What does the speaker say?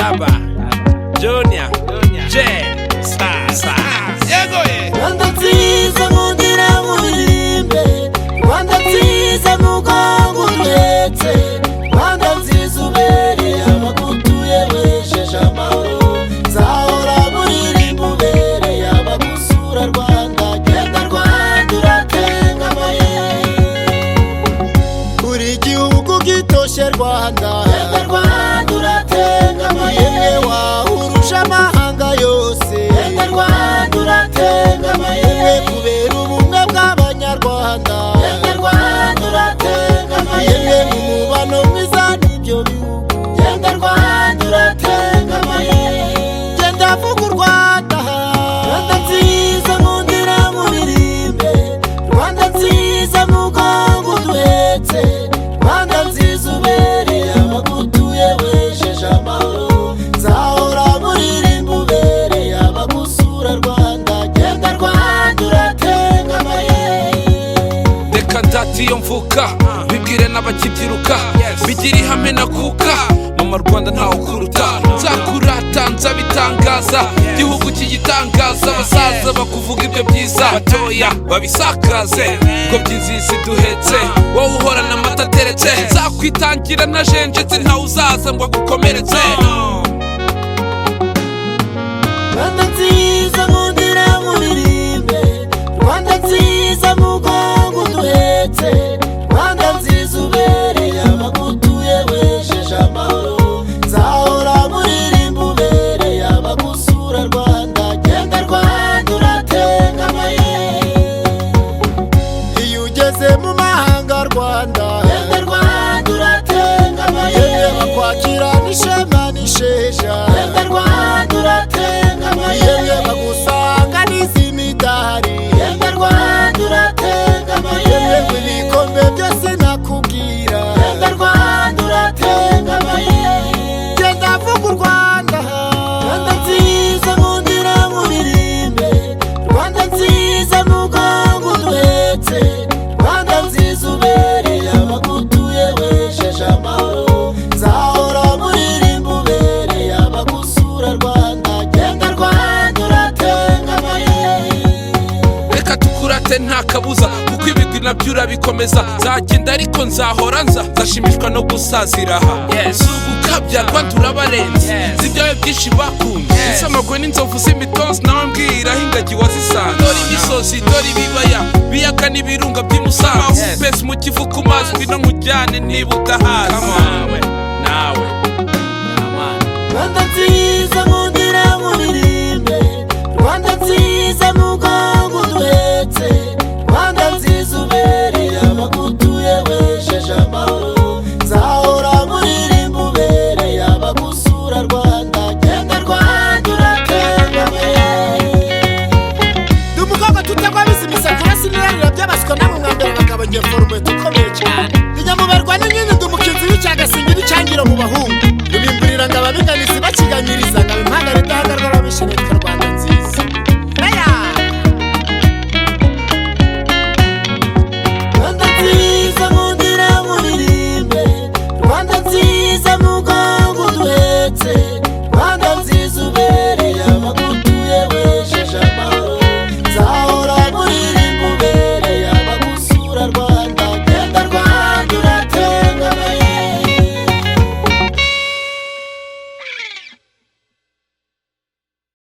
Saba Junior J Sasa Yegoye Rwanda nziza nkundira muririmbe, Rwanda nziza mugongo uretse, Rwanda nziza ubereye abagutuye wesheje amahoro, nzahora muririmba ubereye abagusura Rwanda, genda Rwanda uratengamaye, uri igihugu gitoshe Rwanda, genda Rwanda uratengamaye, yewe wahuruje amahanga yose, genda Rwanda uratengamaye, yewe kubera ubumwe bw'abanyarwanda, genda Rwanda uratengamaye, yewe mu mubano mwiza n'ibyo bihugu, genda Rwanda uratengamaye, genda vuga u Rwanda, Rwanda nziza nkundira muririmbe, Rwanda nziza mugongo uduhetse, Rwanda nziza ubereye abagutuye wesheje amahoro, nzahora muririmba ubereye abagusura Rwanda, genda Rwanda uratengamaye. Reka ndati iyo mvuka bibwire n'abakibyiruka bigira ihame nakuka, mama Rwanda ntawe ukuruta, nzakurata nzabitangaza, igihugu kigitangaza, abasaza bakuvuga ibyo byiza, batoya babisakaze, ngo byinzizi duhetse, wowe uhorana amata ateretse, nzakwitangira najenjetse, ntawe uzaza ngo agukomeretse. Rwanda nziza nkundira muririmbe, Rwanda nziza mugongo uduhetse, Rwanda nziza ubereye abagutuye wesheje amahoro, nzahora muririmba ubereye abagusura Rwanda, genda Rwanda uratengamaye, iyo ugeze mu mahanga Rwanda, genda Rwanda uratengamaye, yewe bakwakirana ishema n'isheja, genda Rwanda uratengamaye, yewe bagusanga n'izimidari, genda Rwanda uratengamaye, yewe ibikombe byose nakubwira, genda Rwanda uratengamaye, genda vuga u Rwanda, Rwanda nziza nkundira muririmbe, Rwanda nziza mugongo uduhetse, Rwanda nziza ubereye abagutuye wesheje amahoro, nzahora muririmba ubereye abagusura Rwanda, genda Rwanda uratengamaye. Reka tukurate nta kabuza, kuko ibigwi nabyo urabikomeza, nzagenda ariko nzahora nzashimishwa no gusazira aha, si ugukabya Rwanda urabarenze, zibyawe byinshi bakunze, isamagwe n'inzovu z'imitonzi, nawe mbwira ingagi wazisanze, dore imisozi dore ibibaya, biyaga n'ibirunga by'imusanze, mbese mu kivu ku mazi ngwino nkujyane niba udahazi, nawe Rwanda nziza nkundira muririmbe, Rwanda nziza mugongo uduhetse, Rwanda nziza ubereye abagutuye wesheje amahoro, nzahora muririmba ubereye abagusura Rwanda, genda Rwanda uratengamaye. Ndi umukobwa tutagwa bisi imisakura sinirarira by'abaswa namwe mwambere abagabo ngiye forume tukomeye cyane, ndinyamuberwa n'inyini ndi umukinzi w'icyagasingi n'icyangiro mu bahungu, rubimburira ngo ababiganizi bakiganyiriza ngo impanga leta hagaragara bishirika